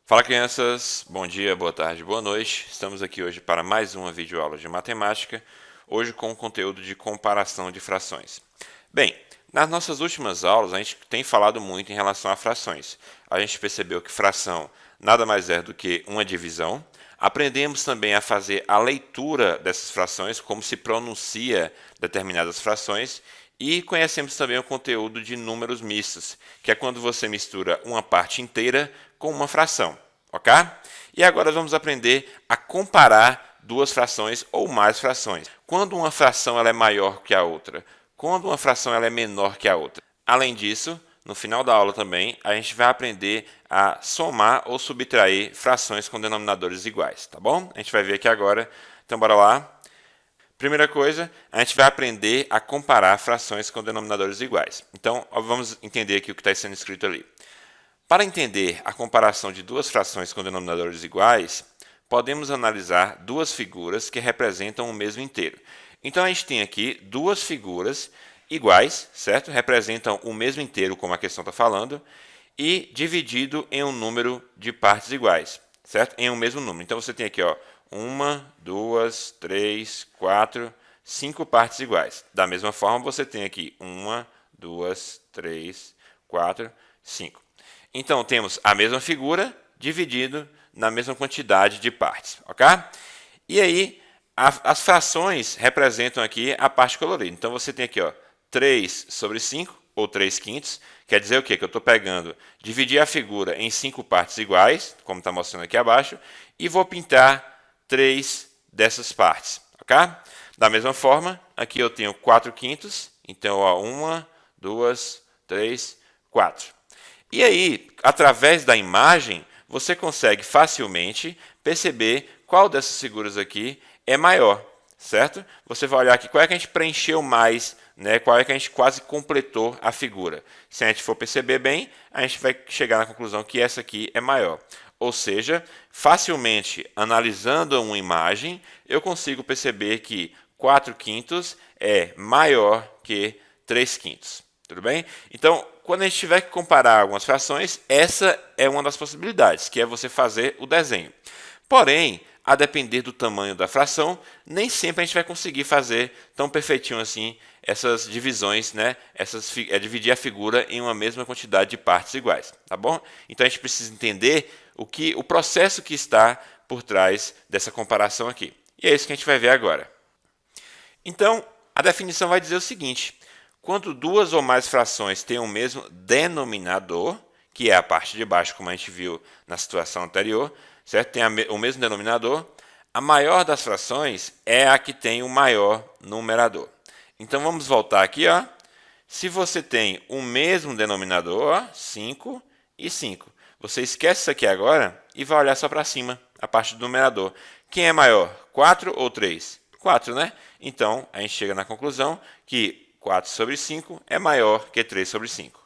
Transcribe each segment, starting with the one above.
Fala crianças, bom dia, boa tarde, boa noite. Estamos aqui hoje para mais uma videoaula de matemática, hoje com o conteúdo de comparação de frações. Bem, nas nossas últimas aulas a gente tem falado muito em relação a frações. A gente percebeu que fração nada mais é do que uma divisão. Aprendemos também a fazer a leitura dessas frações, como se pronuncia determinadas frações, e conhecemos também o conteúdo de números mistos, que é quando você mistura uma parte inteira com uma fração, ok? E agora vamos aprender a comparar duas frações ou mais frações. Quando uma fração ela é maior que a outra, quando uma fração ela é menor que a outra. Além disso, no final da aula também, a gente vai aprender a somar ou subtrair frações com denominadores iguais, tá bom? A gente vai ver aqui agora. Então, bora lá. Primeira coisa, a gente vai aprender a comparar frações com denominadores iguais. Então, vamos entender aqui o que está sendo escrito ali. Para entender a comparação de duas frações com denominadores iguais, podemos analisar duas figuras que representam o mesmo inteiro. Então, a gente tem aqui duas figuras iguais, certo? Representam o mesmo inteiro, como a questão está falando, e dividido em um número de partes iguais, certo? Em um mesmo número. Então, você tem aqui, ó, uma, duas, três, quatro, cinco partes iguais. Da mesma forma, você tem aqui uma, duas, três, quatro, cinco. Então, temos a mesma figura dividido na mesma quantidade de partes, ok? E aí, as frações representam aqui a parte colorida. Então, você tem aqui, ó, 3 sobre 5, ou 3 quintos. Quer dizer o quê? Que eu estou pegando, dividir a figura em 5 partes iguais, como está mostrando aqui abaixo, e vou pintar 3 dessas partes, ok? Da mesma forma, aqui eu tenho 4 quintos, então, ó, 1, 2, 3, 4. E aí, através da imagem, você consegue facilmente perceber qual dessas figuras aqui é maior, certo? Você vai olhar aqui qual é que a gente preencheu mais, né? Qual é que a gente quase completou a figura. Se a gente for perceber bem, a gente vai chegar na conclusão que essa aqui é maior. Ou seja, facilmente analisando uma imagem, eu consigo perceber que 4 quintos é maior que 3 quintos. Tudo bem? Então, quando a gente tiver que comparar algumas frações, essa é uma das possibilidades, que é você fazer o desenho. Porém, a depender do tamanho da fração, nem sempre a gente vai conseguir fazer tão perfeitinho assim essas divisões, né? Dividir a figura em uma mesma quantidade de partes iguais, tá bom? Então a gente precisa entender o processo que está por trás dessa comparação aqui. E é isso que a gente vai ver agora. Então, a definição vai dizer o seguinte: quando duas ou mais frações têm o mesmo denominador, que é a parte de baixo, como a gente viu na situação anterior, certo? Tem o mesmo denominador, a maior das frações é a que tem o maior numerador. Então vamos voltar aqui, ó. Se você tem o mesmo denominador, ó, 5 e 5, você esquece isso aqui agora e vai olhar só para cima, a parte do numerador. Quem é maior, 4 ou 3? 4, né? Então a gente chega na conclusão que 4 sobre 5 é maior que 3 sobre 5.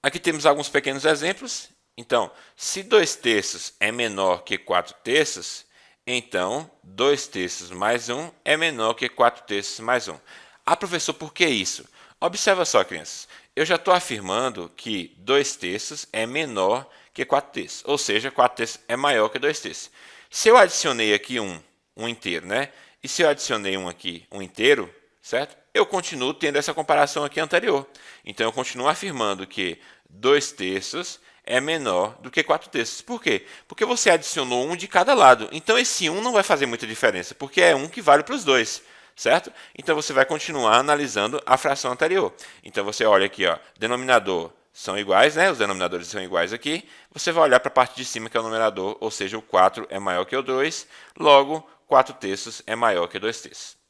Aqui temos alguns pequenos exemplos. Então, se 2 terços é menor que 4 terços, então 2 terços mais 1 é menor que 4 terços mais 1. Ah, professor, por que isso? Observa só, crianças. Eu já estou afirmando que 2 terços é menor que 4 terços. Ou seja, 4 terços é maior que 2 terços. Se eu adicionei aqui um inteiro, né? E se eu adicionei um aqui, um inteiro, certo? Eu continuo tendo essa comparação aqui anterior. Então, eu continuo afirmando que 2 terços é menor do que 4 terços. Por quê? Porque você adicionou um de cada lado. Então, esse 1 não vai fazer muita diferença, porque é um que vale para os dois, certo? Então, você vai continuar analisando a fração anterior. Então, você olha aqui, ó, denominador são iguais, né? Os denominadores são iguais aqui. Você vai olhar para a parte de cima, que é o numerador, ou seja, o 4 é maior que o 2. Logo, 4 terços é maior que 2 terços.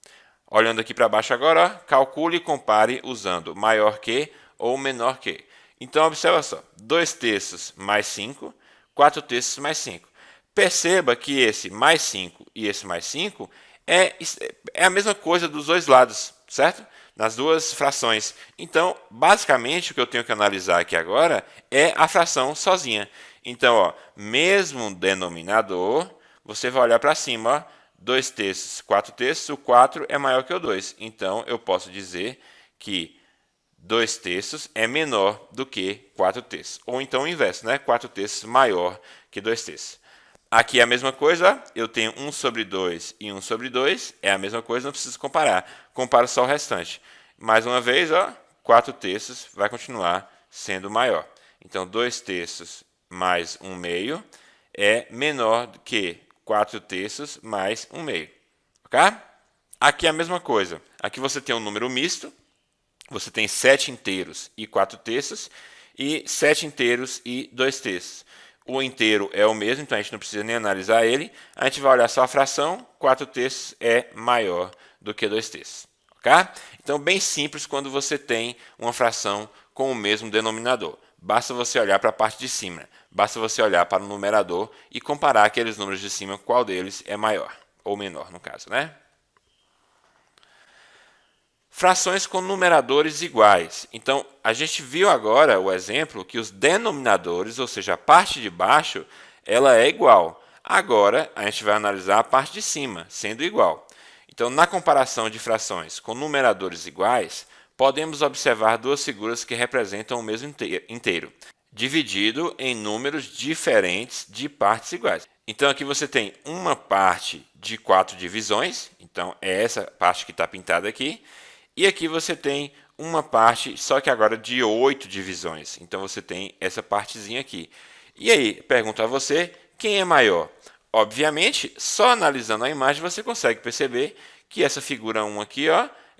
Olhando aqui para baixo agora, ó, calcule e compare usando maior que ou menor que. Então, observa só, 2 terços mais 5, 4 terços mais 5. Perceba que esse mais 5 e esse mais 5 é a mesma coisa dos dois lados, certo? Nas duas frações. Então, basicamente, o que eu tenho que analisar aqui agora é a fração sozinha. Então, ó, mesmo denominador, você vai olhar para cima, ó, 2 terços, 4 terços, o 4 é maior que o 2. Então, eu posso dizer que 2 terços é menor do que 4 terços. Ou então o inverso, né? 4 terços maior que 2 terços. Aqui é a mesma coisa, eu tenho 1 sobre 2 e 1 sobre 2, é a mesma coisa, não preciso comparar. Comparo só o restante. Mais uma vez, 4 terços vai continuar sendo maior. Então, 2 terços mais 1 meio é menor do que 4 terços mais 1 meio. Ok? Aqui é a mesma coisa. Aqui você tem um número misto, você tem 7 inteiros e 4 terços, e 7 inteiros e 2 terços. O inteiro é o mesmo, então a gente não precisa nem analisar ele. A gente vai olhar só a fração, 4 terços é maior do que 2 terços. Ok? Então, bem simples quando você tem uma fração com o mesmo denominador. Basta você olhar para a parte de cima, basta você olhar para o numerador e comparar aqueles números de cima, qual deles é maior, ou menor no caso, né? Frações com numeradores iguais. Então, a gente viu agora o exemplo que os denominadores, ou seja, a parte de baixo, ela é igual. Agora, a gente vai analisar a parte de cima, sendo igual. Então, na comparação de frações com numeradores iguais, podemos observar duas figuras que representam o mesmo inteiro, dividido em números diferentes de partes iguais. Então, aqui você tem uma parte de 4 divisões, então é essa parte que está pintada aqui, e aqui você tem uma parte, só que agora de 8 divisões. Então, você tem essa partezinha aqui. E aí, pergunto a você, quem é maior? Obviamente, só analisando a imagem, você consegue perceber que essa figura 1 aqui,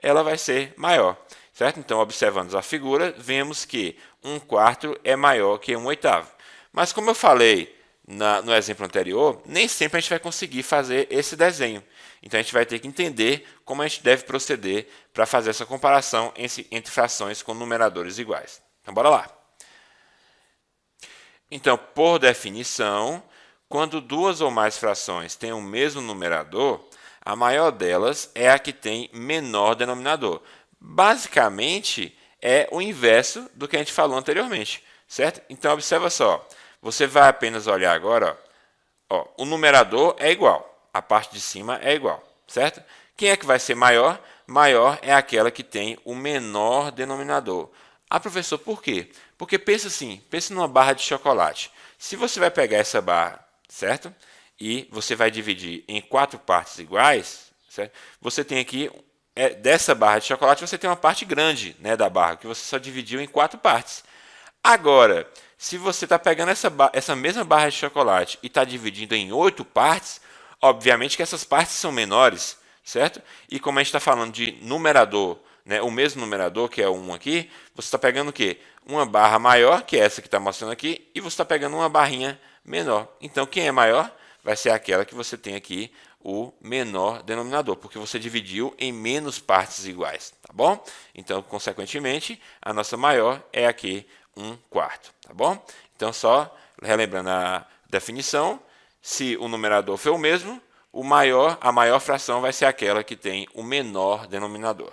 ela vai ser maior. Certo? Então, observando a figura, vemos que 1/4 é maior que 1/8. Mas, como eu falei no exemplo anterior, nem sempre a gente vai conseguir fazer esse desenho. Então, a gente vai ter que entender como a gente deve proceder para fazer essa comparação entre frações com numeradores iguais. Então, bora lá. Então, por definição, quando duas ou mais frações têm o mesmo numerador, a maior delas é a que tem menor denominador. Basicamente, é o inverso do que a gente falou anteriormente, certo? Então, observa só. Você vai apenas olhar agora, o numerador é igual. A parte de cima é igual, certo? Quem é que vai ser maior? Maior é aquela que tem o menor denominador. Ah, professor, por quê? Porque pensa assim, pensa numa barra de chocolate. Se você vai pegar essa barra, certo? E você vai dividir em 4 partes iguais, certo? Você tem aqui, dessa barra de chocolate, você tem uma parte grande, né, da barra, que você só dividiu em 4 partes. Agora, se você está pegando essa mesma barra de chocolate e está dividindo em 8 partes, obviamente que essas partes são menores, certo? E como a gente está falando de numerador, né, o mesmo numerador, que é o 1 aqui, você está pegando o quê? Uma barra maior, que é essa que está mostrando aqui, e você está pegando uma barrinha menor. Então, quem é maior vai ser aquela que você tem aqui o menor denominador, porque você dividiu em menos partes iguais, tá bom? Então, consequentemente, a nossa maior é aqui 1/4, tá bom? Então, só relembrando a definição, se o numerador for o mesmo, a maior fração vai ser aquela que tem o menor denominador.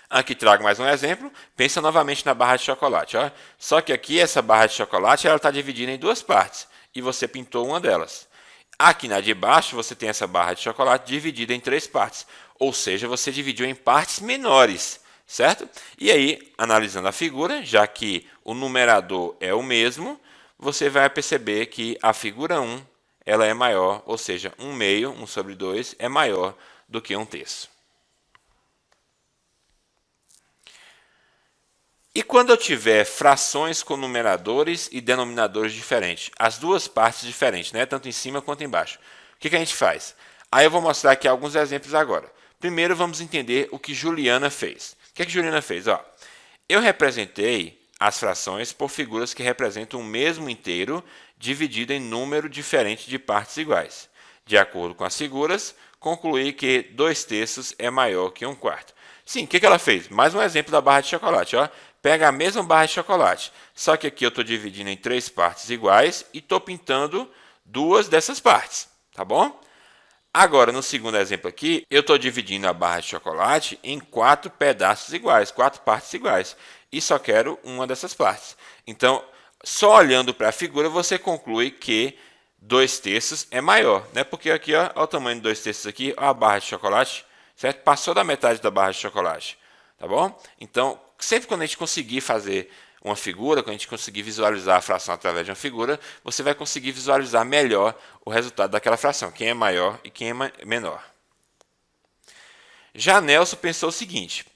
Aqui trago mais um exemplo. Pensa novamente na barra de chocolate. Só que aqui essa barra de chocolate está dividida em 2 partes e você pintou uma delas. Aqui na de baixo você tem essa barra de chocolate dividida em 3 partes, ou seja, você dividiu em partes menores, certo? E aí, analisando a figura, já que o numerador é o mesmo, você vai perceber que a figura 1 ela é maior, ou seja, 1 meio, 1 sobre 2, é maior do que 1 terço. E quando eu tiver frações com numeradores e denominadores diferentes, as duas partes diferentes, né? Tanto em cima quanto embaixo, o que a gente faz? Aí eu vou mostrar aqui alguns exemplos agora. Primeiro vamos entender o que Juliana fez. O que Juliana fez? Eu representei as frações por figuras que representam o mesmo inteiro dividido em número diferente de partes iguais. De acordo com as figuras, concluí que 2 terços é maior que 1/4. Sim, o que ela fez? Mais um exemplo da barra de chocolate. Pega a mesma barra de chocolate, só que aqui eu estou dividindo em 3 partes iguais e estou pintando 2 dessas partes, tá bom? Agora, no segundo exemplo aqui, eu estou dividindo a barra de chocolate em 4 pedaços iguais, 4 partes iguais, e só quero uma dessas partes. Então, só olhando para a figura, você conclui que 2 terços é maior, né? Porque aqui, olha o tamanho de 2 terços aqui, a barra de chocolate certo? Passou da metade da barra de chocolate, tá bom? Então, sempre quando a gente conseguir fazer uma figura, quando a gente conseguir visualizar a fração através de uma figura, você vai conseguir visualizar melhor o resultado daquela fração, quem é maior e quem é menor. Já Nelson pensou o seguinte: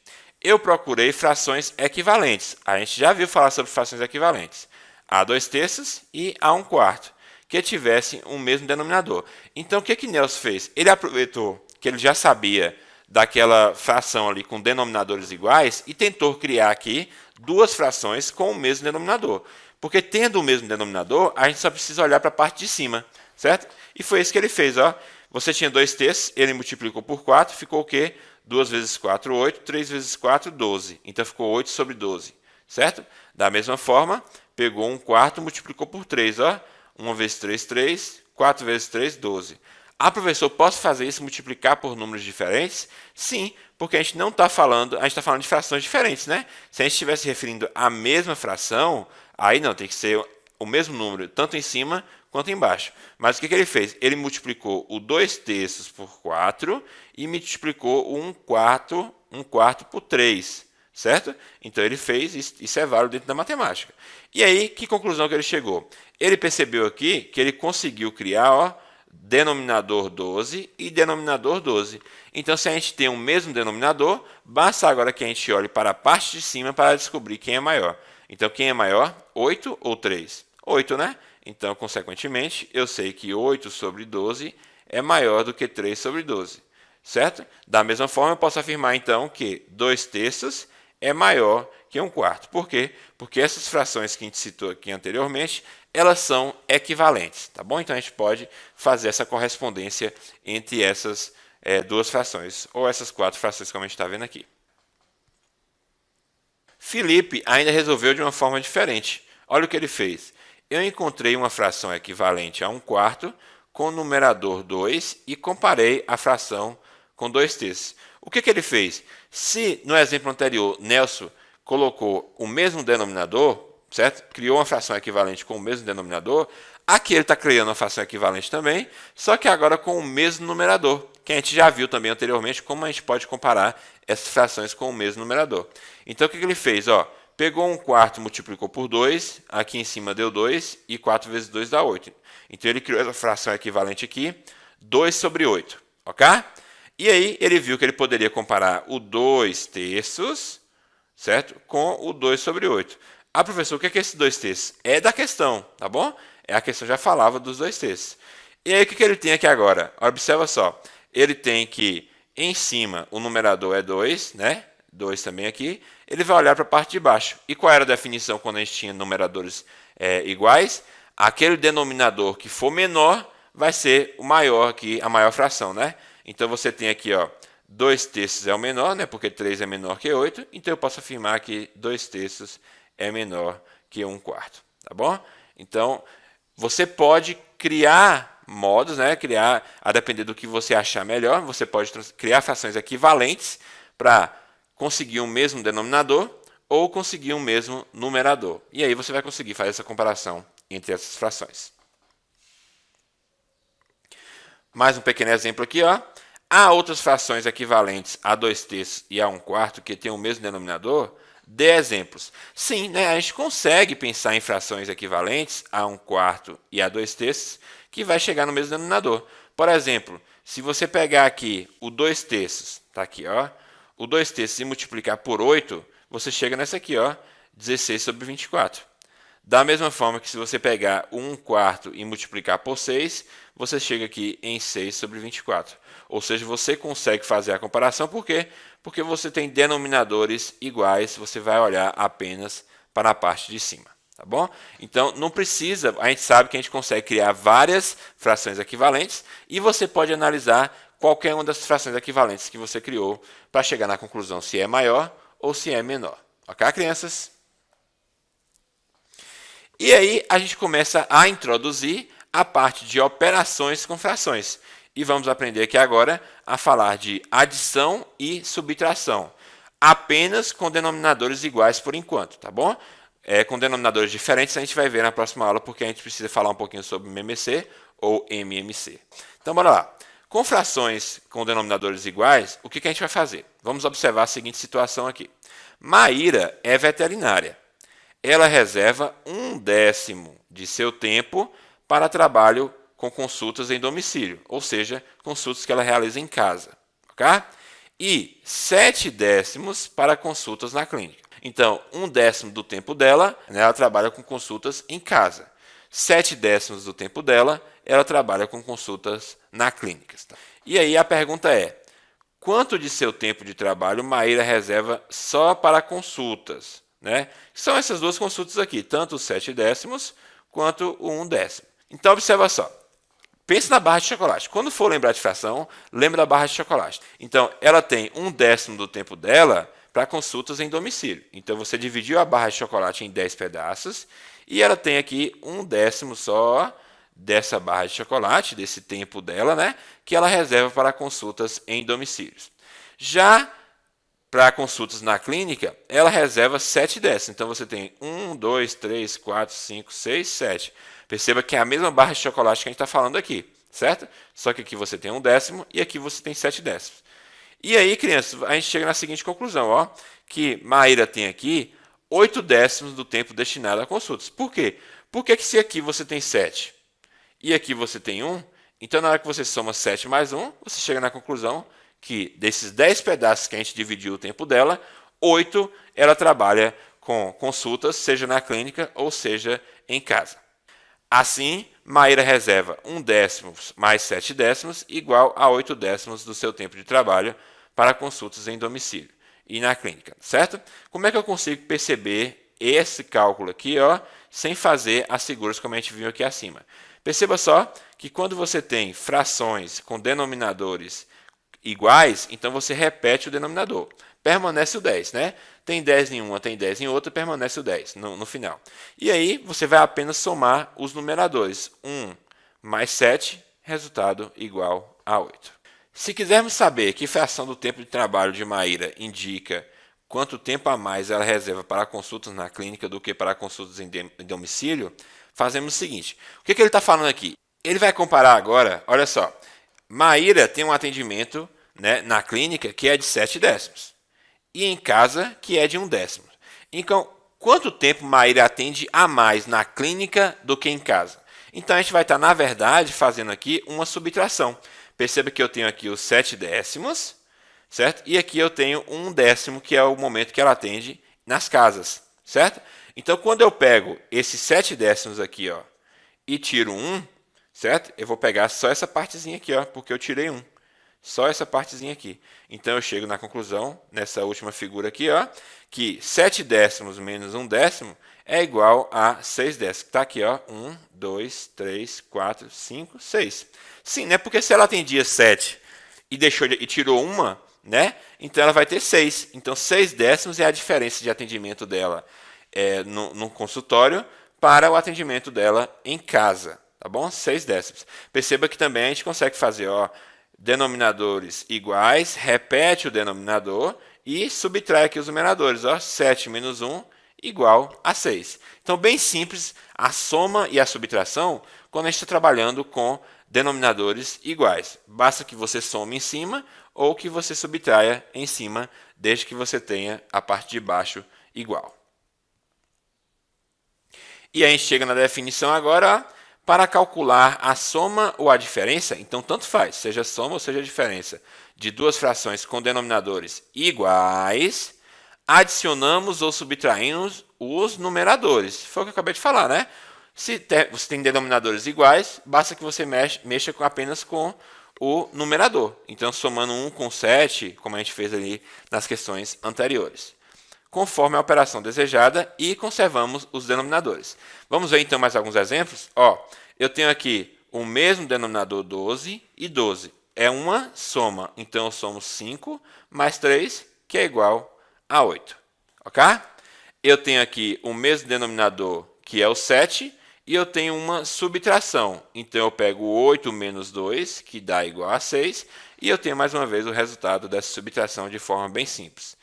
eu procurei frações equivalentes. A gente já viu falar sobre frações equivalentes. A 2/3 e a 1/4, que tivessem o mesmo denominador. Então, o que Nelson fez? Ele aproveitou que ele já sabia daquela fração ali com denominadores iguais e tentou criar aqui duas frações com o mesmo denominador. Porque tendo o mesmo denominador, a gente só precisa olhar para a parte de cima, certo? E foi isso que ele fez, ó. Você tinha 2/3, ele multiplicou por 4, ficou o quê? 2 vezes 4, 8, 3 vezes 4, 12. Então ficou 8 sobre 12, certo? Da mesma forma, pegou 1/4, multiplicou por 3, ó. 1 vezes 3, 3, 4 vezes 3, 12. Ah, professor, posso fazer isso, multiplicar por números diferentes? Sim, porque a gente não está falando, a gente está falando de frações diferentes, né? Se a gente estivesse referindo à mesma fração, aí não, tem que ser o mesmo número, tanto em cima quanto embaixo. Mas o que ele fez? Ele multiplicou o 2/3 por 4 e multiplicou o 1/4 por 3, certo? Então ele fez, isso é válido dentro da matemática. E aí, que conclusão que ele chegou? Ele percebeu aqui que ele conseguiu criar, ó, denominador 12 e denominador 12. Então, se a gente tem o mesmo denominador, basta agora que a gente olhe para a parte de cima para descobrir quem é maior. Então, quem é maior? 8 ou 3? 8, né? Então, consequentemente, eu sei que 8 sobre 12 é maior do que 3 sobre 12, certo? Da mesma forma, eu posso afirmar, então, que 2/3 é maior que 1/4. Por quê? Porque essas frações que a gente citou aqui anteriormente, elas são equivalentes, tá bom? Então, a gente pode fazer essa correspondência entre essas duas frações, ou essas 4 frações, como a gente está vendo aqui. Felipe ainda resolveu de uma forma diferente. Olha o que ele fez. Eu encontrei uma fração equivalente a 1/4 com o numerador 2 e comparei a fração com 2/3. O que ele fez? Se no exemplo anterior Nelson colocou o mesmo denominador, certo? Criou uma fração equivalente com o mesmo denominador, aqui ele está criando uma fração equivalente também, só que agora com o mesmo numerador, que a gente já viu também anteriormente como a gente pode comparar essas frações com o mesmo numerador. Então o que ele fez? Ó, pegou 1/4, multiplicou por 2, aqui em cima deu 2, e 4 vezes 2 dá 8. Então ele criou essa fração equivalente aqui, 2 sobre 8, ok? E aí ele viu que ele poderia comparar o 2/3, certo? Com o 2 sobre 8. Ah, professor, o que é esse 2/3? É da questão, tá bom? A questão já falava dos 2/3. E aí o que ele tem aqui agora? Observa só, ele tem que em cima o numerador é 2, né? 2 também aqui, ele vai olhar para a parte de baixo. E qual era a definição quando a gente tinha numeradores iguais? Aquele denominador que for menor vai ser o maior aqui, a maior fração, né? Então você tem aqui, ó, 2/3 é o menor, né? Porque 3 é menor que 8, então eu posso afirmar que 2/3 é menor que 1/4, tá bom? Então, você pode criar modos, né? A depender do que você achar melhor, você pode criar frações equivalentes para conseguir um mesmo denominador ou conseguir um mesmo numerador. E aí você vai conseguir fazer essa comparação entre essas frações. Mais um pequeno exemplo aqui, ó. Há outras frações equivalentes a 2/3 e a 1/4 que têm o mesmo denominador? Dê exemplos. Sim, né, a gente consegue pensar em frações equivalentes a 1/4 e a 2/3 que vai chegar no mesmo denominador. Por exemplo, se você pegar aqui o 2/3, tá aqui, ó, o 2/3 e multiplicar por 8, você chega nessa aqui, ó, 16 sobre 24. Da mesma forma que se você pegar o 1/4 e multiplicar por 6, você chega aqui em 6 sobre 24. Ou seja, você consegue fazer a comparação, por quê? Porque você tem denominadores iguais, você vai olhar apenas para a parte de cima, tá bom? Então, não precisa, a gente sabe que a gente consegue criar várias frações equivalentes e você pode analisar qualquer uma das frações equivalentes que você criou para chegar na conclusão se é maior ou se é menor. Ok, crianças? E aí a gente começa a introduzir a parte de operações com frações. E vamos aprender aqui agora a falar de adição e subtração. Apenas com denominadores iguais por enquanto, tá bom? Com denominadores diferentes a gente vai ver na próxima aula, porque a gente precisa falar um pouquinho sobre MMC ou MMC. Então, bora lá. Com frações com denominadores iguais, o que a gente vai fazer? Vamos observar a seguinte situação aqui. Maíra é veterinária. Ela reserva 1/10 de seu tempo para trabalho com consultas em domicílio, ou seja, consultas que ela realiza em casa. Ok? E 7/10 para consultas na clínica. Então, 1/10 do tempo dela, ela trabalha com consultas em casa. 7/10 do tempo dela, ela trabalha com consultas na clínica. E aí a pergunta é, quanto de seu tempo de trabalho Maíra reserva só para consultas? Né? São essas duas consultas aqui, tanto os 7/10 quanto o 1/10. Então, observa só. Pense na barra de chocolate. Quando for lembrar de fração, lembra da barra de chocolate. Então, ela tem 1/10 do tempo dela para consultas em domicílio. Então, você dividiu a barra de chocolate em 10 pedaços e ela tem aqui 1/10 só dessa barra de chocolate, desse tempo dela, né, que ela reserva para consultas em domicílios. Já para consultas na clínica, ela reserva 7/10. Então, você tem 1, 2, 3, 4, 5, 6, 7. Perceba que é a mesma barra de chocolate que a gente está falando aqui, certo? Só que aqui você tem 1/10 e aqui você tem 7/10. E aí, crianças, a gente chega na seguinte conclusão, ó, que Maíra tem aqui 8/10 do tempo destinado a consultas. Por quê? Porque que se aqui você tem 7 e aqui você tem 1, então na hora que você soma 7 mais 1, você chega na conclusão que desses 10 pedaços que a gente dividiu o tempo dela, 8 ela trabalha com consultas, seja na clínica ou seja em casa. Assim, Maíra reserva 1/10 mais 7/10 igual a 8/10 do seu tempo de trabalho para consultas em domicílio e na clínica, certo? Como é que eu consigo perceber esse cálculo aqui, ó, sem fazer as figuras como a gente viu aqui acima? Perceba só que quando você tem frações com denominadores iguais, então você repete o denominador. Permanece o 10, né? Tem 10 em uma, tem 10 em outra, permanece o 10 no final. E aí você vai apenas somar os numeradores. 1 mais 7, resultado igual a 8. Se quisermos saber que fração do tempo de trabalho de Maíra indica quanto tempo a mais ela reserva para consultas na clínica do que para consultas em domicílio, fazemos o seguinte. O que ele está falando aqui? Ele vai comparar agora, olha só. Maíra tem um atendimento, né, na clínica que é de 7/10 e em casa que é de 1/10. Então, quanto tempo Maíra atende a mais na clínica do que em casa? Então, a gente vai estar, na verdade, fazendo aqui uma subtração. Perceba que eu tenho aqui os 7/10, certo? E aqui eu tenho 1/10, que é o momento que ela atende nas casas, certo? Então, quando eu pego esses 7/10 aqui, ó, e tiro 1, certo? Eu vou pegar só essa partezinha aqui, ó, porque eu tirei 1. Só essa partezinha aqui. Então, eu chego na conclusão, nessa última figura aqui, ó, que 7/10 menos 1/10 é igual a 6/10. Está aqui, ó, 1, 2, 3, 4, 5, 6. Sim, né? Porque se ela atendia 7 e tirou uma, né? Então, ela vai ter 6. Então, 6/10 é a diferença de atendimento dela no consultório para o atendimento dela em casa. Tá bom? 6/10. Perceba que também a gente consegue fazer, ó, denominadores iguais, repete o denominador e subtrai aqui os numeradores. Ó, 7 menos 1 igual a 6. Então, bem simples a soma e a subtração quando a gente está trabalhando com denominadores iguais. Basta que você some em cima ou que você subtraia em cima, desde que você tenha a parte de baixo igual. E a gente chega na definição agora, ó. Para calcular a soma ou a diferença, então tanto faz, seja soma ou seja diferença, de duas frações com denominadores iguais, adicionamos ou subtraímos os numeradores. Foi o que eu acabei de falar, né? Se você tem denominadores iguais, basta que você mexa apenas com o numerador. Então, somando 1 com 7, como a gente fez ali nas questões anteriores, conforme a operação desejada, e conservamos os denominadores. Vamos ver então mais alguns exemplos? Ó, eu tenho aqui o mesmo denominador 12 e 12. É uma soma, então eu somo 5 mais 3, que é igual a 8. Ok? Eu tenho aqui o mesmo denominador, que é o 7, e eu tenho uma subtração. Então eu pego 8 menos 2, que dá igual a 6, e eu tenho mais uma vez o resultado dessa subtração de forma bem simples.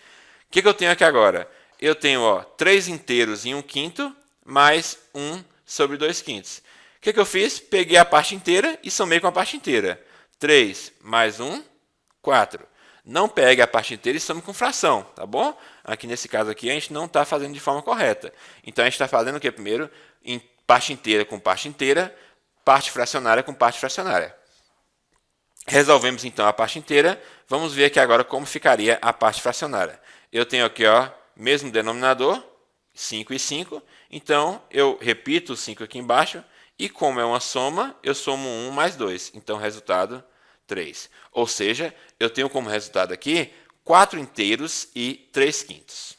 O que eu tenho aqui agora? Eu tenho, ó, 3 inteiros em 1/5 mais 1 sobre 2/5. O que eu fiz? Peguei a parte inteira e somei com a parte inteira. 3 mais 1, 4. Não pegue a parte inteira e some com fração, tá bom? Aqui nesse caso aqui a gente não está fazendo de forma correta. Então a gente está fazendo o que primeiro? Em parte inteira com parte inteira, parte fracionária com parte fracionária. Resolvemos então a parte inteira. Vamos ver aqui agora como ficaria a parte fracionária. Eu tenho aqui, ó, mesmo denominador, 5 e 5. Então eu repito o 5 aqui embaixo. E como é uma soma, eu somo 1 mais 2. Então resultado 3. Ou seja, eu tenho como resultado aqui 4 inteiros e 3 quintos.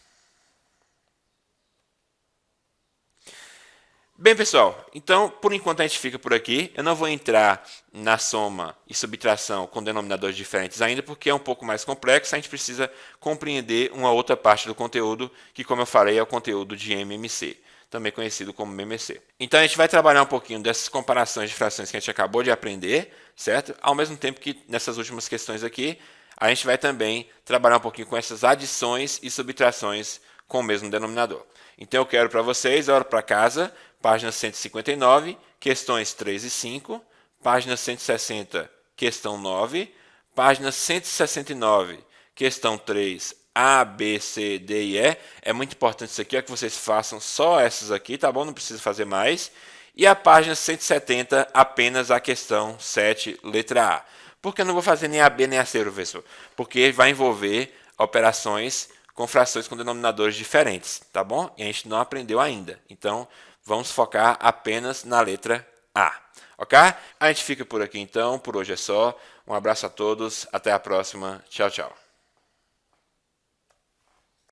Bem, pessoal, então, por enquanto a gente fica por aqui. Eu não vou entrar na soma e subtração com denominadores diferentes ainda, porque é um pouco mais complexo. A gente precisa compreender uma outra parte do conteúdo, que, como eu falei, é o conteúdo de MMC, também conhecido como MMC. Então, a gente vai trabalhar um pouquinho dessas comparações de frações que a gente acabou de aprender, certo? Ao mesmo tempo que, nessas últimas questões aqui, a gente vai também trabalhar um pouquinho com essas adições e subtrações com o mesmo denominador. Então, eu quero para vocês, hora para casa, página 159, questões 3 e 5, página 160, questão 9, página 169, questão 3, A, B, C, D e E. É muito importante isso aqui, é que vocês façam só essas aqui, tá bom? Não precisa fazer mais. E a página 170, apenas a questão 7, letra A. Por que eu não vou fazer nem a B nem a C, professor? Porque vai envolver operações com frações com denominadores diferentes, tá bom? E a gente não aprendeu ainda. Então, vamos focar apenas na letra A, ok? A gente fica por aqui então, por hoje é só. Um abraço a todos, até a próxima. Tchau, tchau.